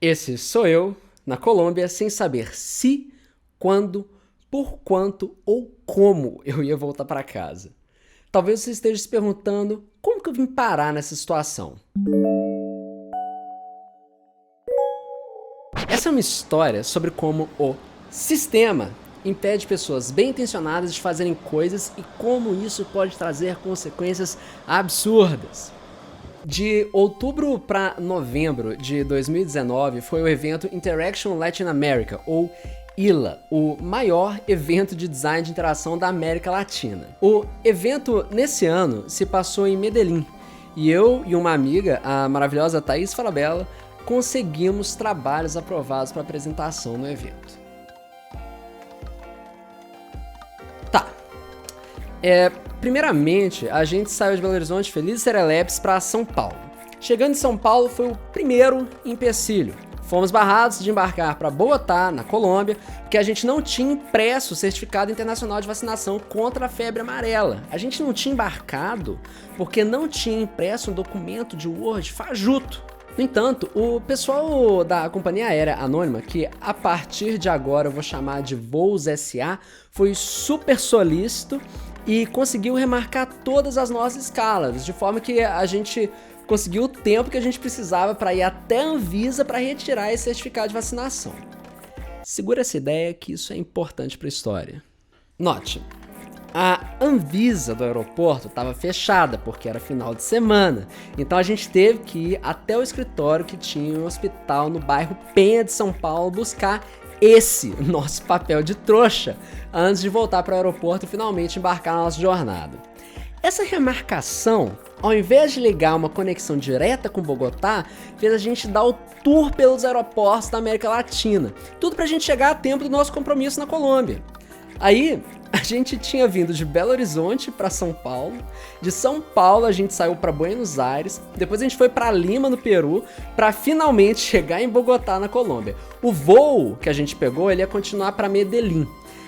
Esse sou eu, na Colômbia, sem saber se, quando, por quanto ou como eu ia voltar para casa. Talvez você esteja se perguntando como que eu vim parar nessa situação. Essa é uma história sobre como o sistema impede pessoas bem intencionadas de fazerem coisas e como isso pode trazer consequências absurdas. De outubro para novembro de 2019 foi o evento Interaction Latin America, ou ILA, o maior evento de design de interação da América Latina. O evento, nesse ano, se passou em Medellín, e eu e uma amiga, a maravilhosa Thaís Falabella, conseguimos trabalhos aprovados para apresentação no evento. Tá. Primeiramente, a gente saiu de Belo Horizonte feliz e serelepes para São Paulo. Chegando em São Paulo foi o primeiro empecilho. Fomos barrados de embarcar para Bogotá, na Colômbia, porque a gente não tinha impresso o Certificado Internacional de Vacinação contra a Febre Amarela. A gente não tinha embarcado porque não tinha impresso um documento de Word fajuto. No entanto, o pessoal da Companhia Aérea Anônima, que a partir de agora eu vou chamar de Voos SA, foi super solícito e conseguiu remarcar todas as nossas escalas, de forma que a gente conseguiu o tempo que a gente precisava para ir até a Anvisa para retirar esse certificado de vacinação. Segura essa ideia que isso é importante para a história. Note, a Anvisa do aeroporto estava fechada porque era final de semana, então a gente teve que ir até o escritório que tinha um hospital no bairro Penha de São Paulo buscar esse nosso papel de trouxa antes de voltar para o aeroporto e finalmente embarcar na nossa jornada. Essa remarcação, ao invés de ligar uma conexão direta com Bogotá, fez a gente dar o tour pelos aeroportos da América Latina, tudo pra gente chegar a tempo do nosso compromisso na Colômbia. Aí, a gente tinha vindo de Belo Horizonte para São Paulo, de São Paulo a gente saiu para Buenos Aires, depois a gente foi para Lima, no Peru, para finalmente chegar em Bogotá, na Colômbia. O voo que a gente pegou, ele ia continuar para Medellín,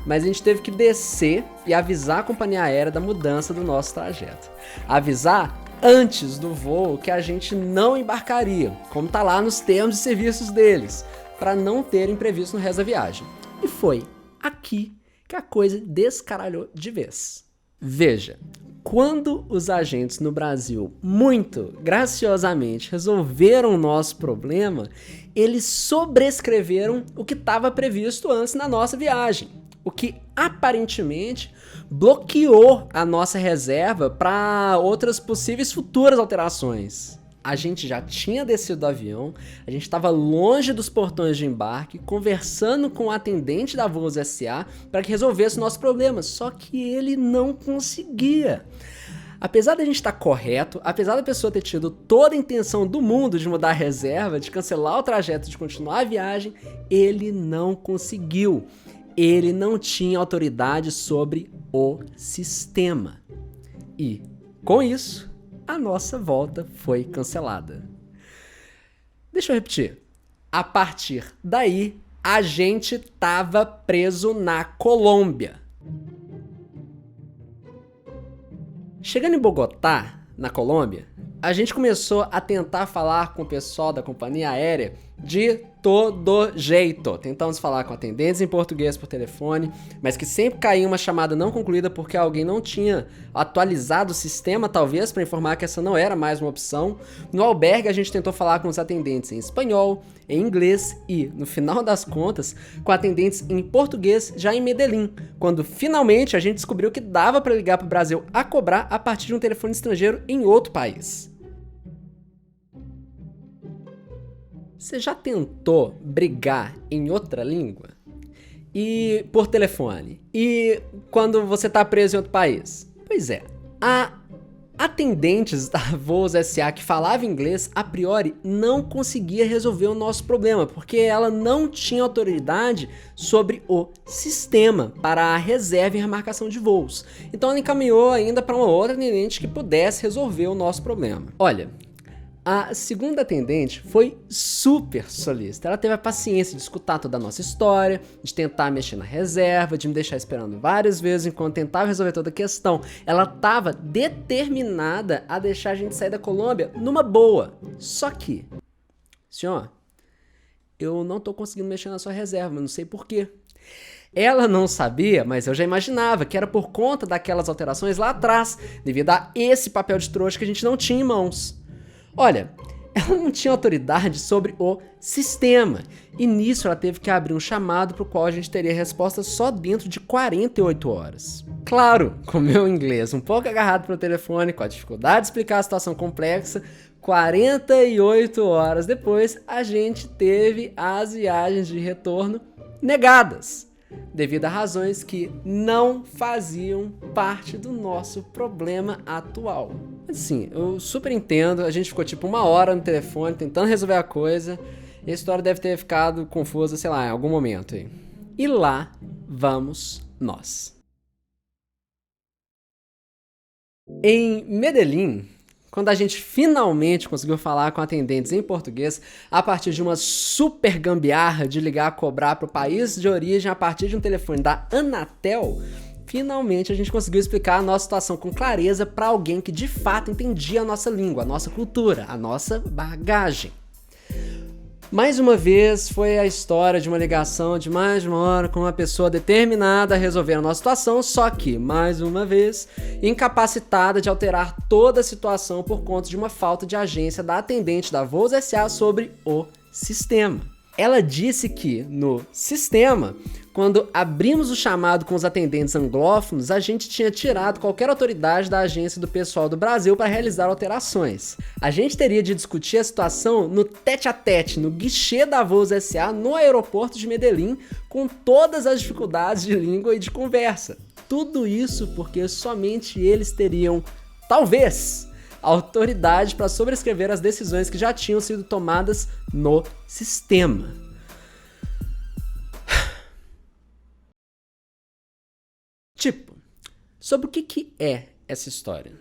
mas a gente teve que descer e avisar a companhia aérea da mudança do nosso trajeto. Avisar antes do voo que a gente não embarcaria, como tá lá nos termos de serviços deles, para não ter imprevisto no resto da viagem. E foi aqui que a coisa descaralhou de vez. Veja, quando os agentes no Brasil, muito graciosamente, resolveram o nosso problema, eles sobrescreveram o que estava previsto antes na nossa viagem, o que aparentemente bloqueou a nossa reserva para outras possíveis futuras alterações. A gente já tinha descido do avião, a gente estava longe dos portões de embarque, conversando com o atendente da Voos SA para que resolvesse o nosso problema, só que ele não conseguia. Apesar da gente estar correto, apesar da pessoa ter tido toda a intenção do mundo de mudar a reserva, de cancelar o trajeto, de continuar a viagem, ele não conseguiu. Ele não tinha autoridade sobre o sistema. E, com isso, a nossa volta foi cancelada. Deixa eu repetir. A partir daí, a gente estava preso na Colômbia. Chegando em Bogotá, na Colômbia, a gente começou a tentar falar com o pessoal da companhia aérea de todo jeito. Tentamos falar com atendentes em português por telefone, mas que sempre caía uma chamada não concluída porque alguém não tinha atualizado o sistema, talvez, para informar que essa não era mais uma opção. No albergue, a gente tentou falar com os atendentes em espanhol, em inglês e, no final das contas, com atendentes em português já em Medellín, quando finalmente a gente descobriu que dava para ligar para o Brasil a cobrar a partir de um telefone estrangeiro em outro país. Você já tentou brigar em outra língua? E por telefone? E quando você tá preso em outro país? Pois é, a atendentes da Voos SA que falava inglês, a priori, não conseguia resolver o nosso problema, porque ela não tinha autoridade sobre o sistema para a reserva e remarcação de voos. Então ela encaminhou ainda para uma outra atendente que pudesse resolver o nosso problema. Olha, a segunda atendente foi super solícita. Ela teve a paciência de escutar toda a nossa história, de tentar mexer na reserva, de me deixar esperando várias vezes enquanto tentava resolver toda a questão. Ela estava determinada a deixar a gente sair da Colômbia numa boa. Só que, senhor, eu não tô conseguindo mexer na sua reserva, mas não sei por quê. Ela não sabia, mas eu já imaginava que era por conta daquelas alterações lá atrás, devido a esse papel de trouxa que a gente não tinha em mãos. Olha, ela não tinha autoridade sobre o sistema, e nisso ela teve que abrir um chamado para o qual a gente teria resposta só dentro de 48 horas. Claro, com meu inglês um pouco agarrado para o telefone, com a dificuldade de explicar a situação complexa, 48 horas depois a gente teve as viagens de retorno negadas, devido a razões que não faziam parte do nosso problema atual. Assim, eu super entendo, a gente ficou tipo 1 hora no telefone tentando resolver a coisa, e a história deve ter ficado confusa, sei lá, em algum momento aí. E lá vamos nós. Em Medellín, quando a gente finalmente conseguiu falar com atendentes em português, a partir de uma super gambiarra de ligar a cobrar para o país de origem a partir de um telefone da Anatel, finalmente a gente conseguiu explicar a nossa situação com clareza para alguém que de fato entendia a nossa língua, a nossa cultura, a nossa bagagem. Mais uma vez, foi a história de uma ligação de mais de 1 hora com uma pessoa determinada a resolver a nossa situação, só que, mais uma vez, incapacitada de alterar toda a situação por conta de uma falta de agência da atendente da Voos SA sobre o sistema. Ela disse que, no sistema, quando abrimos o chamado com os atendentes anglófonos, a gente tinha tirado qualquer autoridade da agência do pessoal do Brasil para realizar alterações. A gente teria de discutir a situação no tete-a-tete, no guichê da Voos SA, no aeroporto de Medellín, com todas as dificuldades de língua e de conversa. Tudo isso porque somente eles teriam, talvez, autoridade para sobrescrever as decisões que já tinham sido tomadas no sistema. Tipo, sobre o que é essa história?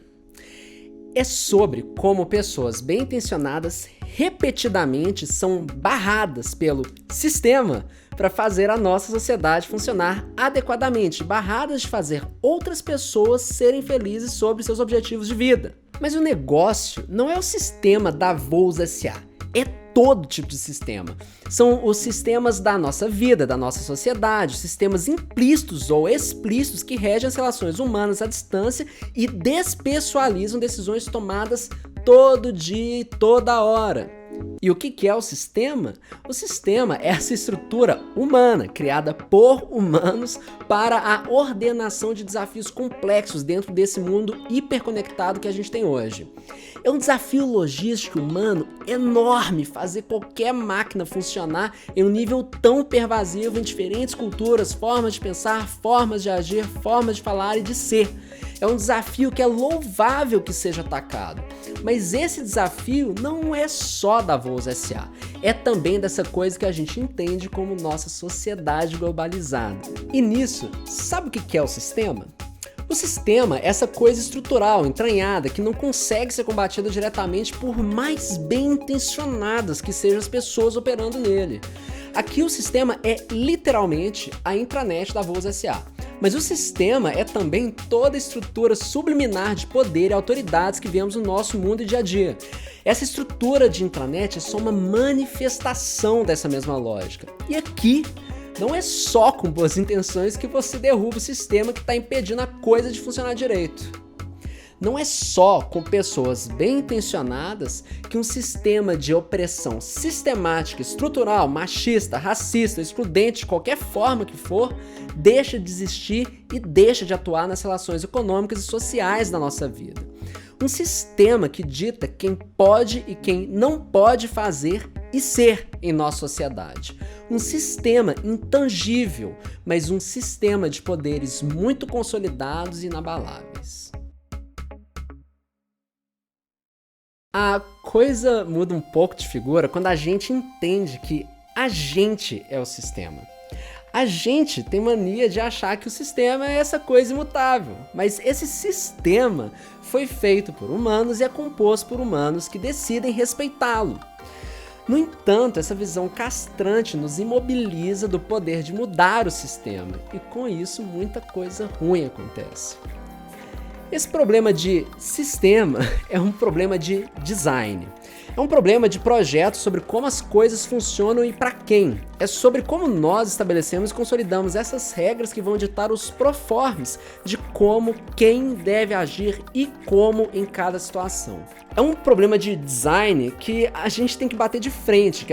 É sobre como pessoas bem intencionadas repetidamente são barradas pelo sistema para fazer a nossa sociedade funcionar adequadamente, barradas de fazer outras pessoas serem felizes sobre seus objetivos de vida. Mas o negócio não é o sistema da Voos SA, é todo tipo de sistema. São os sistemas da nossa vida, da nossa sociedade, sistemas implícitos ou explícitos que regem as relações humanas à distância e despessoalizam decisões tomadas todo dia e toda hora. E o que é o sistema? O sistema é essa estrutura humana, criada por humanos para a ordenação de desafios complexos dentro desse mundo hiperconectado que a gente tem hoje. É um desafio logístico humano enorme fazer qualquer máquina funcionar em um nível tão pervasivo em diferentes culturas, formas de pensar, formas de agir, formas de falar e de ser. É um desafio que é louvável que seja atacado. Mas esse desafio não é só da Voos SA, é também dessa coisa que a gente entende como nossa sociedade globalizada. E nisso, sabe o que é o sistema? O sistema é essa coisa estrutural, entranhada, que não consegue ser combatida diretamente por mais bem intencionadas que sejam as pessoas operando nele. Aqui o sistema é literalmente a intranet da Voos SA. Mas o sistema é também toda a estrutura subliminar de poder e autoridades que vemos no nosso mundo e dia a dia. Essa estrutura de intranet é só uma manifestação dessa mesma lógica. E aqui, não é só com boas intenções que você derruba o sistema que está impedindo a coisa de funcionar direito. Não é só com pessoas bem intencionadas que um sistema de opressão sistemática, estrutural, machista, racista, excludente de qualquer forma que for, deixa de existir e deixa de atuar nas relações econômicas e sociais da nossa vida. Um sistema que dita quem pode e quem não pode fazer e ser em nossa sociedade. Um sistema intangível, mas um sistema de poderes muito consolidados e inabaláveis. A coisa muda um pouco de figura quando a gente entende que a gente é o sistema. A gente tem mania de achar que o sistema é essa coisa imutável, mas esse sistema foi feito por humanos e é composto por humanos que decidem respeitá-lo. No entanto, essa visão castrante nos imobiliza do poder de mudar o sistema, e com isso muita coisa ruim acontece. Esse problema de sistema é um problema de design. É um problema de projeto sobre como as coisas funcionam e para quem. É sobre como nós estabelecemos e consolidamos essas regras que vão ditar os proformes de como, quem deve agir e como em cada situação. É um problema de design que a gente tem que bater de frente,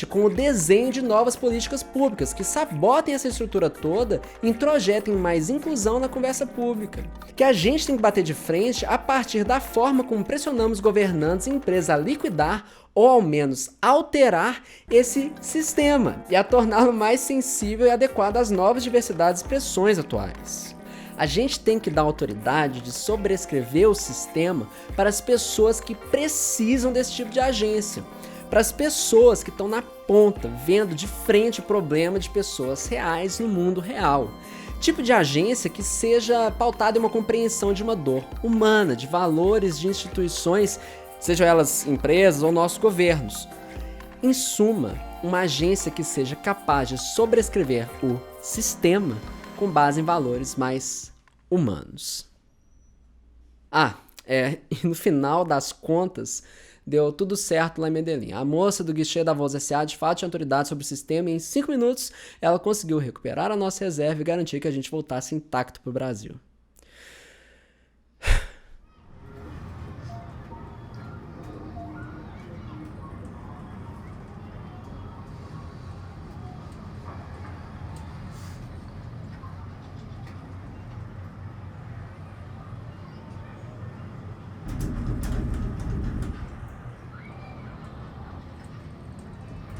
com o desenho de novas políticas públicas que sabotem essa estrutura toda e introjetem mais inclusão na conversa pública. Que a gente tem que bater de frente a partir da forma como pressionamos governantes e empresas a liquidar ou ao menos alterar esse sistema e a torná-lo mais sensível e adequado às novas diversidades e pressões atuais. A gente tem que dar autoridade de sobrescrever o sistema para as pessoas que precisam desse tipo de agência, para as pessoas que estão na ponta, vendo de frente o problema de pessoas reais no mundo real. Tipo de agência que seja pautada em uma compreensão de uma dor humana, de valores de instituições, sejam elas empresas ou nossos governos. Em suma, uma agência que seja capaz de sobrescrever o sistema com base em valores mais humanos. E no final das contas, deu tudo certo lá em Medellín. A moça do guichê da Voz S.A. de fato tinha autoridade sobre o sistema e em 5 minutos ela conseguiu recuperar a nossa reserva e garantir que a gente voltasse intacto para o Brasil.